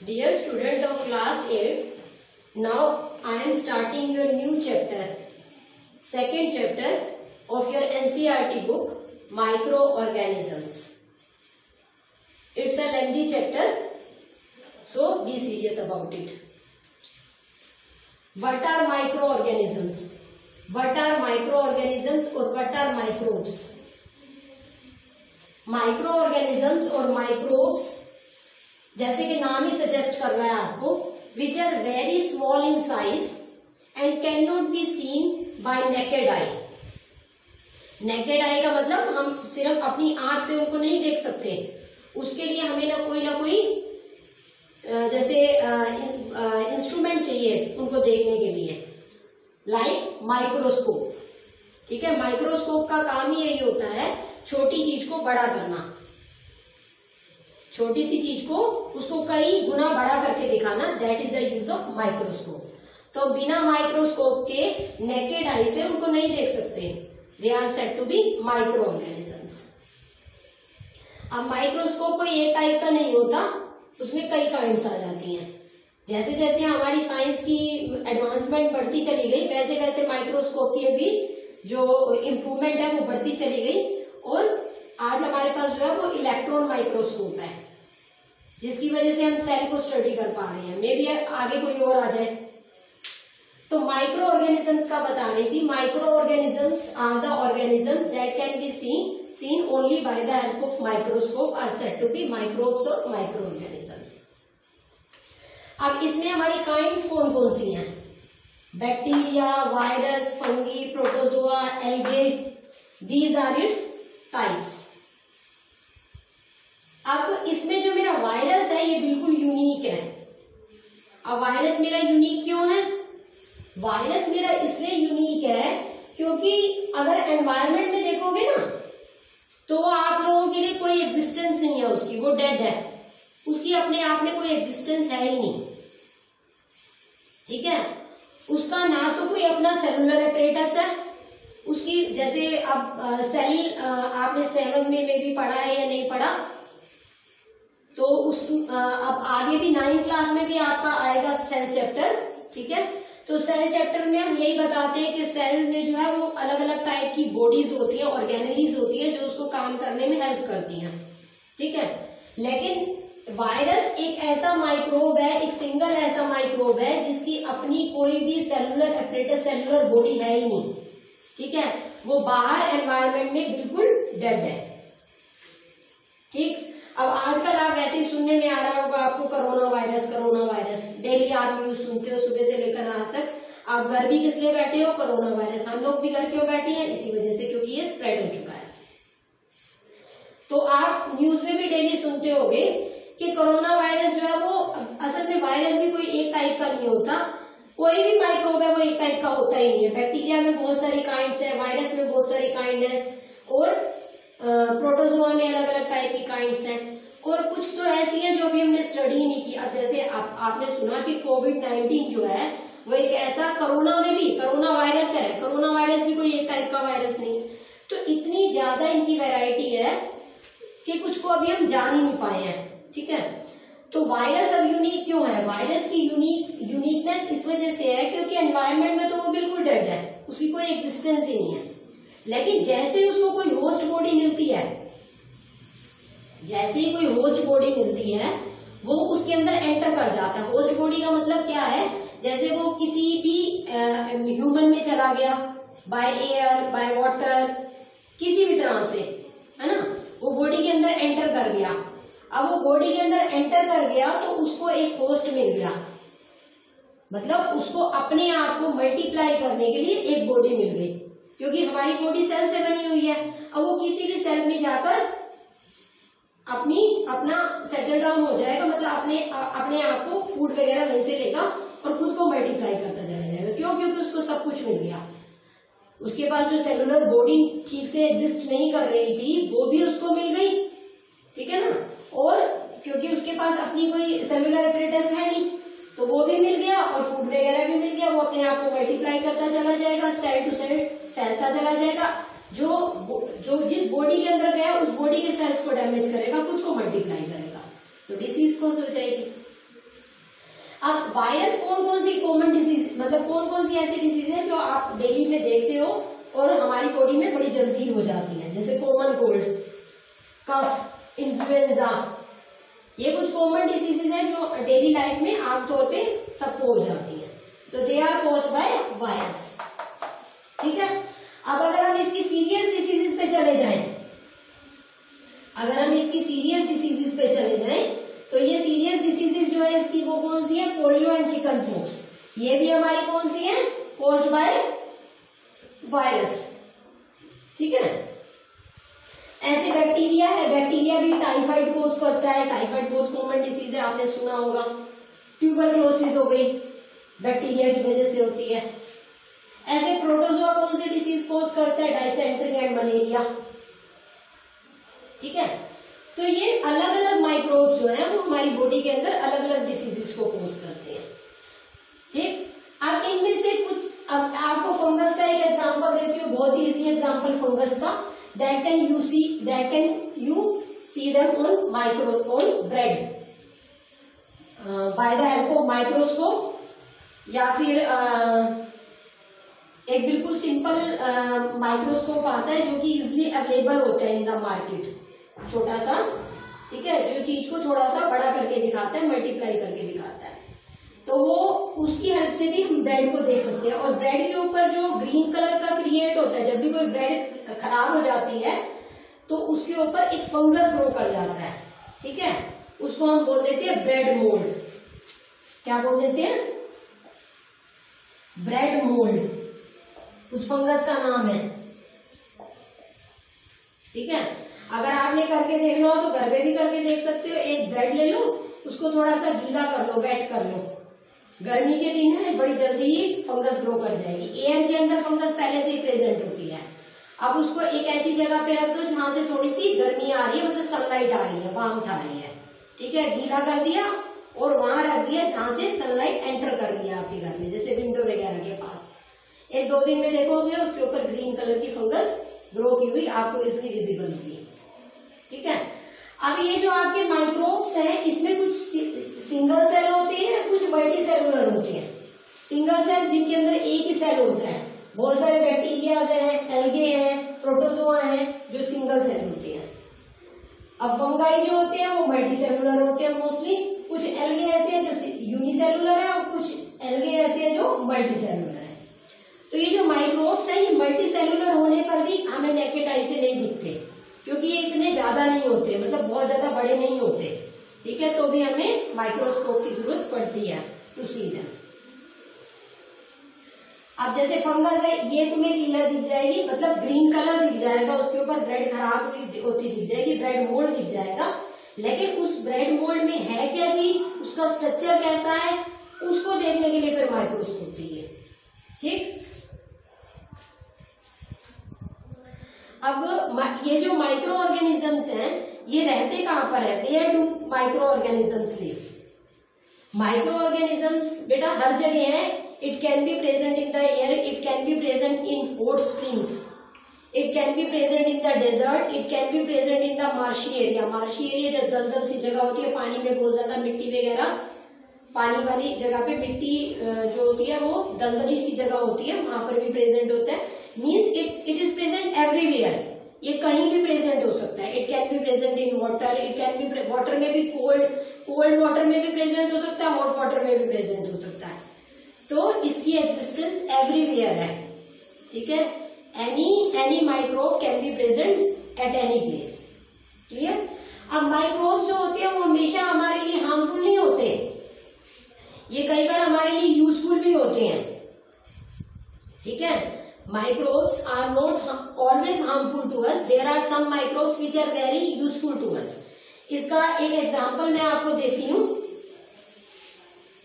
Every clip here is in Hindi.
Dear student of class 8, now I am starting your new chapter, second chapter of your NCERT book, Microorganisms. It's a lengthy chapter, so be serious about it. What are microorganisms? What are microorganisms or what are microbes? Microorganisms और microbes जैसे कि नाम ही सजेस्ट कर रहा है आपको, which are very small in size and cannot be seen by naked eye. Naked eye का मतलब हम सिर्फ अपनी आंख से उनको नहीं देख सकते, उसके लिए हमें ना कोई जैसे इंस्ट्रूमेंट चाहिए उनको देखने के लिए, लाइक माइक्रोस्कोप. ठीक है, माइक्रोस्कोप का काम ही यही होता है, छोटी चीज को बड़ा करना, छोटी सी चीज को उसको कई गुना बड़ा करके दिखाना. That is the use of microscope. तो बिना माइक्रोस्कोप के नेकेड आई से उनको नहीं देख सकते. They are said to be microorganisms. अब माइक्रोस्कोप कोई एक टाइप का नहीं होता, उसमें कई काइंड्स आ जाती हैं. जैसे जैसे हमारी साइंस की एडवांसमेंट बढ़ती चली गई, वैसे वैसे माइक्रोस्कोप की भी जो इम्प्रूवमेंट है वो बढ़ती चली गई. और आज हमारे पास जो है वो इलेक्ट्रॉन माइक्रोस्कोप है, जिसकी वजह से हम सेल को स्टडी कर पा रहे हैं. मे बी आगे कोई और आ जाए. तो माइक्रो ऑर्गेनिजम्स का बता रही थी. Microorganisms are the organisms that can be seen only by the help of microscope are said to be microbes और माइक्रो ऑर्गेनिजम्स. अब इसमें हमारी काइंड्स कौन कौन सी हैं? Bacteria, virus, fungi, protozoa, algae. These are its types. अब इसमें जो मेरा वायरस है ये बिल्कुल यूनिक है. अब वायरस मेरा यूनिक क्यों है? वायरस मेरा इसलिए यूनिक है क्योंकि अगर एनवायरनमेंट में देखोगे ना तो आप लोगों के लिए कोई एग्जिस्टेंस नहीं है उसकी, वो डेड है. उसकी अपने आप में कोई एग्जिस्टेंस है ही नहीं. ठीक है, उसका ना तो कोई अपना सेलुलर एपरेटस है. उसकी जैसे अब सेल आपने 7th में भी पढ़ा है या नहीं पढ़ा, तो उस अब आगे भी 9th क्लास में भी आपका आएगा सेल चैप्टर. ठीक है, तो सेल चैप्टर में हम यही बताते हैं कि सेल में जो है वो अलग अलग टाइप की बॉडीज होती है, ऑर्गेनेलीज होती है, जो उसको काम करने में हेल्प करती हैं. ठीक है, लेकिन वायरस एक ऐसा माइक्रोब है, एक सिंगल ऐसा माइक्रोब है जिसकी अपनी कोई भी सेलुलर एपरेटस, सेलुलर बॉडी है ही नहीं. ठीक है, वो बाहर एनवायरनमेंट में बिल्कुल डेड है. ठीक, अब आजकल आप वैसे ही सुनने में आ रहा होगा आपको corona virus, corona virus. Daily आप न्यूज सुनते हो सुबह से लेकर रात तक. आप घर भी किस लिए बैठे हो? Corona virus. हम लोग भी घर क्यों बैठे हैं? इसी वजह से, क्योंकि ये स्प्रेड हो चुका है. तो आप न्यूज में भी डेली सुनते होगे कि कोरोना वायरस जो है वो, असल में वायरस भी कोई एक टाइप का नहीं होता. कोई भी माइक्रोब है वो एक टाइप का होता ही नहीं है. बैक्टीरिया में बहुत सारी काइंड्स है, वायरस में बहुत सारी काइंड है, और प्रोटोजोआ में अलग अलग टाइप की काइंड्स हैं. और कुछ तो ऐसी हैं जो भी हमने स्टडी ही नहीं की. अब जैसे आपने सुना कि कोविड-19 जो है वो एक ऐसा, कोरोना में भी कोरोना वायरस है. कोरोना वायरस भी कोई एक टाइप का वायरस नहीं. तो इतनी ज्यादा इनकी वैरायटी है कि कुछ को अभी हम जान ही नहीं पाए हैं. ठीक है, तो वायरस अब यूनिक क्यों है? वायरस की यूनिकनेस इस वजह से है क्योंकि एनवायरनमेंट में तो वो बिल्कुल डेड है, उसकी कोई एग्जिस्टेंस ही नहीं है. लेकिन जैसे ही उसको कोई होस्ट बॉडी मिलती है, जैसे ही कोई होस्ट बॉडी मिलती है वो उसके अंदर एंटर कर जाता है. होस्ट बॉडी का मतलब क्या है? जैसे वो किसी भी ह्यूमन में चला गया, बाय एयर, बाय वाटर, किसी भी तरह से, है ना, वो बॉडी के अंदर एंटर कर गया. अब वो बॉडी के अंदर एंटर कर गया तो उसको एक होस्ट मिल गया, मतलब उसको अपने आप को मल्टीप्लाई करने के लिए एक बॉडी मिल गई, क्योंकि हमारी बॉडी सेल से बनी हुई है. अब वो किसी भी सेल में जाकर अपना सेटल डाउन हो जाएगा, मतलब अपने आप को फूड वगैरह वहीं से लेगा और खुद को मल्टीप्लाई करता चला जाएगा. क्यों? क्योंकि उसको सब कुछ मिल गया. उसके पास जो सेलुलर बॉडी ठीक से एग्जिस्ट नहीं कर रही थी वो भी उसको मिल गई. ठीक है ना, और क्योंकि उसके पास अपनी कोई सेलुलर एपरेटस है नहीं तो वो भी मिल गया और फूड वगैरह भी मिल गया. वो अपने आप को मल्टीप्लाई करता चला जाएगा, सेल टू सेल फैलता चला जाएगा. जो जिस बॉडी के अंदर गया उस बॉडी के सेल्स को डैमेज करेगा, खुद को मल्टीप्लाई करेगा, तो डिसीज कॉज हो जाएगी. कौन कौन सी ऐसी डिसीज है जो आप डेली में देखते हो और हमारी बॉडी में बड़ी जल्दी हो जाती है, जैसे कॉमन कोल्ड, कफ, इन्फ्लुएंजा, ये कुछ कॉमन डिसीजेज हैं जो डेली लाइफ में आमतौर पे सबको हो जाती है। तो they are caused by virus. ठीक है, अब अगर हम इसकी सीरियस डिसीजेज पे चले जाएं, तो ये सीरियस डिसीजेज जो है इसकी वो कौन सी है, पोलियो एंड चिकन पॉक्स, ये भी हमारी कौन सी है, कॉज्ड बाय वायरस। ठीक है, ऐसे बैक्टीरिया है, बैक्टीरिया भी टाइफाइड कोज करता है, टाइफाइड बहुत कॉमन डिसीज है, आपने सुना होगा। ट्यूबरक्लोसिस हो गई, बैक्टीरिया की वजह से होती है। ऐसे प्रोटोजोआ कौन सी डिसीज कोज करता है, डायसेंट्री एंड मलेरिया। ठीक है, तो ये अलग अलग माइक्रोब्स जो है वो हमारी बॉडी के अंदर अलग अलग डिसीजेस को कोज करते हैं। ठीक, अब इनमें से कुछ, अब आपको फंगस का एक एग्जांपल देती हूँ, बहुत ही इजी एग्जांपल फंगस का, that can you see them on bread by the help of microscope, या फिर एक बिल्कुल सिंपल माइक्रोस्कोप आता है जो कि इजिली अवेलेबल होता है इन द मार्केट, छोटा सा, ठीक है, जो चीज को थोड़ा सा बड़ा करके दिखाता है, मल्टीप्लाई करके दिखाता है, तो वो उसकी हेल्प से भी हम ब्रेड को देख सकते हैं। और ब्रेड के ऊपर जो ग्रीन कलर का क्रिएट होता है, जब भी कोई ब्रेड खराब हो जाती है तो उसके ऊपर एक फंगस ग्रो कर जाता है। ठीक है, उसको हम बोल देते हैं ब्रेड मोल्ड। क्या बोल देते हैं, ब्रेड मोल्ड, उस फंगस का नाम है। ठीक है, अगर आपने करके देखना हो तो घर में भी करके देख सकते हो। एक ब्रेड ले लो, उसको थोड़ा सा गीला कर लो, वेट कर लो, गर्मी के दिन है, बड़ी जल्दी ही फंगस ग्रो कर जाएगी। एयर के अंदर फंगस पहले से ही प्रेजेंट होती है। अब उसको एक ऐसी जगह पे रख दो जहां से थोड़ी सी गर्मी आ रही है, मतलब सनलाइट आ रही है, वार्मथ आ रही है। ठीक है, गीला कर दिया और वहां रख दिया जहां से सनलाइट एंटर कर रही है आपके घर में, जैसे विंडो वगैरह के पास। एक दो दिन में देखोगे उसके ऊपर ग्रीन कलर की फंगस ग्रो की हुई आपको इसलिए विजिबल होगी। ठीक है, अब ये जो आपके माइक्रोब्स हैं, इसमें कुछ सिंगल सेल होते हैं, कुछ मल्टी सेलुलर होते हैं। सिंगल सेल जिनके अंदर एक ही सेल होता है, बहुत सारे बैक्टीरिया हैं, एल्गे हैं, प्रोटोजोआ हैं जो सिंगल सेल होते हैं। अब फंगाई जो होते हैं वो मल्टी सेलुलर होते हैं मोस्टली। कुछ एल्गे ऐसे हैं जो यूनिसेलुलर है और कुछ एल्गे ऐसे हैं जो मल्टी सेलुलर है। तो ये जो माइक्रोब्स है ये मल्टी सेलुलर होने पर भी हमें नेकेड आई से नहीं दिखते, क्योंकि ये इतने ज्यादा नहीं होते, मतलब बहुत ज्यादा बड़े नहीं होते। ठीक है, तो भी हमें माइक्रोस्कोप की जरूरत पड़ती है टू सी देम। अब जैसे फंगस है, ये तुम्हें क्लियर दिख जाएगी, मतलब ग्रीन कलर दिख जाएगा, उसके ऊपर ब्रेड खराब हुई होती दिख जाएगी, ब्रेड मोल्ड दिख जाएगा। लेकिन उस ब्रेड मोल्ड में है क्या चीज, उसका स्ट्रक्चर कैसा है, उसको देखने के लिए फिर माइक्रोस्कोप चाहिए। ठीक, अब ये जो माइक्रो ऑर्गेनिजम्स हैं ये रहते कहां पर है, where do micro organisms live. Micro organisms बेटा हर जगह है। It can be present in the air, it can be present in hot springs, it can be present in the desert, it can be present in the marshy area. Marshy area जो दलदल सी जगह होती है, पानी में बहुत ज्यादा मिट्टी वगैरह, पानी वाली जगह पे मिट्टी जो होती है वो दलदली सी जगह होती है, वहां पर भी प्रेजेंट होता है। Means it is present everywhere, ये कहीं भी प्रेजेंट हो सकता है। It can be present in water, it can B water में भी, कोल्ड वाटर में भी प्रेजेंट हो सकता है, हॉट वाटर में भी प्रेजेंट हो सकता है। तो इसकी एग्जिस्टेंस एवरीवेयर है। ठीक है, any microbe can be present at any place. Clear. अब माइक्रोब जो होते हैं वो हमेशा हमारे लिए हार्मफुल नहीं होते, ये कई बार हमारे लिए यूजफुल भी होते हैं। ठीक है, microbes are not always harmful to us, there are some microbes which are very useful to us. इसका एक एग्जांपल मैं आपको देती हूँ।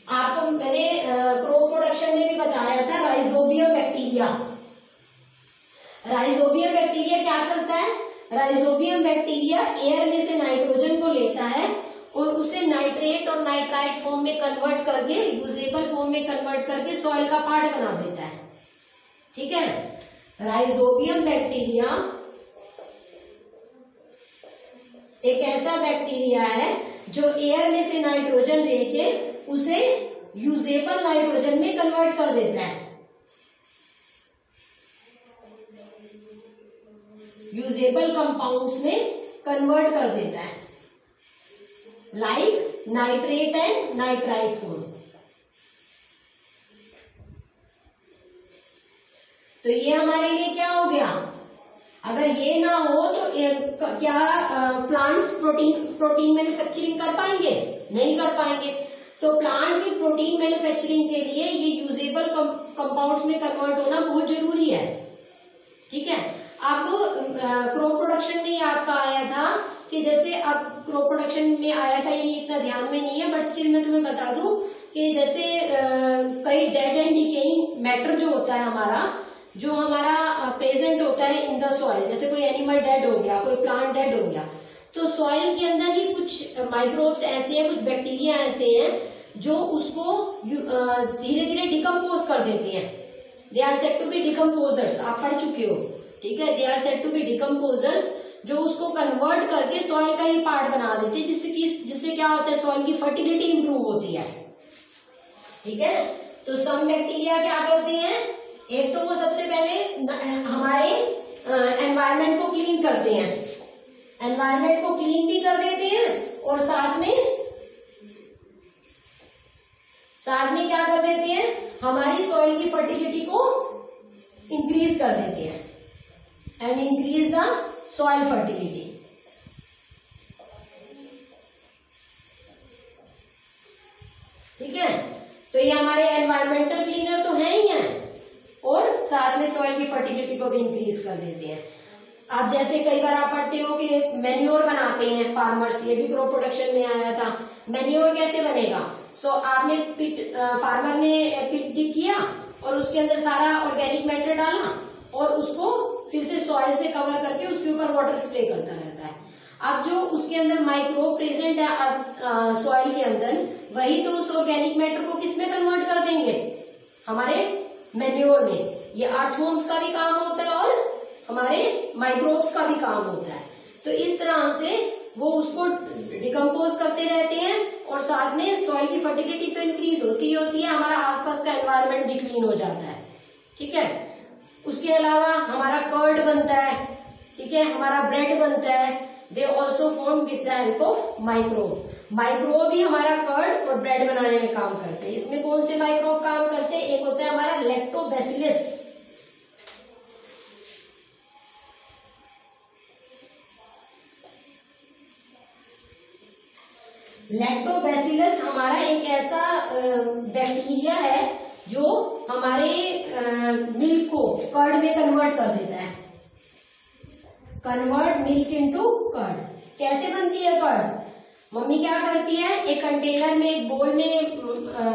आपको मैंने क्रॉप प्रोडक्शन में भी बताया था, राइजोबियम बैक्टीरिया। राइजोबियम बैक्टीरिया क्या करता है, राइजोबियम बैक्टीरिया एयर में से नाइट्रोजन को लेता है और उसे नाइट्रेट और नाइट्राइट फॉर्म में कन्वर्ट करके, यूजेबल फॉर्म में कन्वर्ट करके सॉइल का पार्ट बना देता है। ठीक है, राइजोबियम बैक्टीरिया एक ऐसा बैक्टीरिया है जो एयर में से नाइट्रोजन लेके उसे यूजेबल नाइट्रोजन में कन्वर्ट कर देता है, यूजेबल कंपाउंड्स में कन्वर्ट कर देता है, like nitrate and nitrite form. तो ये हमारे लिए क्या हो गया, अगर ये ना हो तो क्या प्लांट्स प्रोटीन मैन्युफैक्चरिंग कर पाएंगे? नहीं कर पाएंगे। तो प्लांट की प्रोटीन मैन्युफैक्चरिंग के लिए ये यूजेबल कंपाउंड्स में कन्वर्ट होना बहुत जरूरी है। ठीक है, आपको क्रॉप प्रोडक्शन में आपका आया था कि जैसे अब क्रॉप प्रोडक्शन में आया था, ये इतना ध्यान में नहीं है, बट स्टिल मैं तुम्हें बता दूं कि जैसे कई डेड एंड डिकेइंग मैटर जो होता है हमारा, जो हमारा प्रेजेंट होता है इन द सॉइल, जैसे कोई एनिमल डेड हो गया, कोई प्लांट डेड हो गया, तो सॉइल के अंदर ही कुछ माइक्रोब्स ऐसे हैं, कुछ बैक्टीरिया ऐसे हैं जो उसको धीरे धीरे डिकम्पोज कर देते हैं। They are said to be decomposers, आप पढ़ चुके हो। ठीक है, they are said to be decomposers, जो उसको कन्वर्ट करके सॉइल का ही पार्ट बना देते हैं, जिससे क्या होता है, सॉइल की फर्टिलिटी इंप्रूव होती है। ठीक है, तो सम बैक्टीरिया क्या करते हैं, एक तो वो सबसे पहले हमारे एनवायरनमेंट को क्लीन करते हैं, एनवायरनमेंट को क्लीन भी कर देते हैं, और साथ में क्या कर देते हैं, हमारी सॉइल की फर्टिलिटी को इंक्रीज कर देते हैं, and increase the soil fertility. ठीक है, तो ये हमारे एनवायरमेंटल क्लीनर तो है ही है, और साथ में सॉइल की फर्टिलिटी को भी इंक्रीज कर देते हैं। आप जैसे कई बार आप पढ़ते हो कि मैन्योर बनाते हैं फार्मर्स, ये भी क्रॉप प्रोडक्शन में आया था। मैन्योर कैसे बनेगा, सो आपने फार्मर ने पिट डिग किया और उसके अंदर सारा ऑर्गेनिक मैटर डाला और उसको फिर से सॉइल से कवर करके उसके ऊपर वाटर स्प्रे करता रहता है। अब जो उसके अंदर माइक्रोब प्रेजेंट है सॉइल के अंदर, वही तो उस ऑर्गेनिक मैटर को किसमें कन्वर्ट कर देंगे, हमारे मैन्योर में। ये अर्थवर्म्स का भी काम होता है और हमारे माइक्रोब्स का भी काम होता है। तो इस तरह से वो उसको डिकम्पोज करते रहते हैं, और साथ में सॉइल की फर्टिलिटी तो इंक्रीज होती है, हमारा आसपास का एनवायरनमेंट भी क्लीन हो जाता है। ठीक है, उसके अलावा हमारा कर्ड बनता है, ठीक है, हमारा ब्रेड बनता है। They also form with the help of microbe. Microbe भी हमारा कर्ड और ब्रेड बनाने में काम करते हैं। इसमें कौन से माइक्रोब काम करते हैं, एक होता है हमारा लैक्टोबैसिलस। लैक्टोबैसिलस हमारा एक ऐसा बैक्टीरिया है जो हमारे मिल्क को कर्ड में कन्वर्ट कर देता है। Convert milk into curd. कैसे बनती है कर्ड, मम्मी क्या करती है, एक कंटेनर में, एक बोल में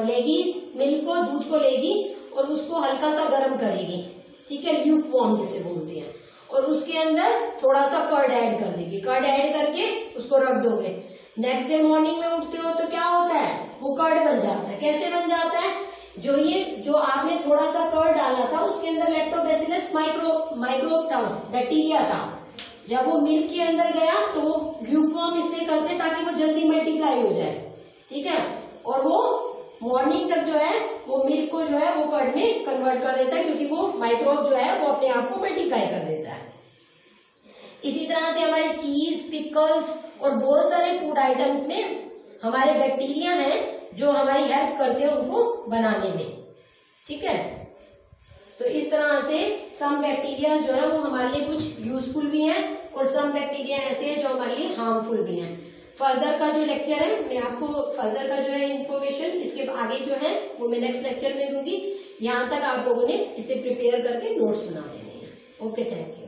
लेगी मिल्क को, दूध को लेगी और उसको हल्का सा गर्म करेगी। ठीक है, ल्यूक वार्म जिसे बोलते हैं, और उसके अंदर थोड़ा सा कर्ड ऐड कर देगी। कर्ड ऐड करके उसको रख दोगे, नेक्स्ट डे मॉर्निंग में उठते हो तो क्या होता है, वो कर्ड बन जाता है। कैसे बन जाता है, जो आपने थोड़ा सा कर्ड डाला था उसके अंदर लैक्टोबैसिलस माइक्रोब था, बैक्टीरिया था। जब वो मिल्क के अंदर गया तो वो ल्यूकवार्म इसलिए करते ताकि वो जल्दी मल्टीप्लाई हो जाए। ठीक है, और वो मॉर्निंग तक जो है वो मिल्क को जो है वो कर्ड में कन्वर्ट कर देता है, क्योंकि वो माइक्रोब जो है वो अपने आप को मल्टीप्लाई कर देता है। इसी तरह से हमारे चीज, पिकल्स और बहुत सारे फूड आइटम्स में हमारे बैक्टीरिया हैं जो हमारी हेल्प करते हैं उनको बनाने में। ठीक है, तो इस तरह से सम बैक्टीरिया जो है वो हमारे लिए कुछ यूजफुल भी हैं, और सम बैक्टीरिया ऐसे हैं जो हमारे लिए हार्मफुल भी हैं। फर्दर का जो लेक्चर है, मैं आपको फर्दर का जो है इन्फॉर्मेशन इसके आगे जो है वो मैं नेक्स्ट लेक्चर में दूंगी। यहाँ तक आप लोगों ने इसे प्रिपेयर करके नोट्स बना देने हैं। Okay, thank you.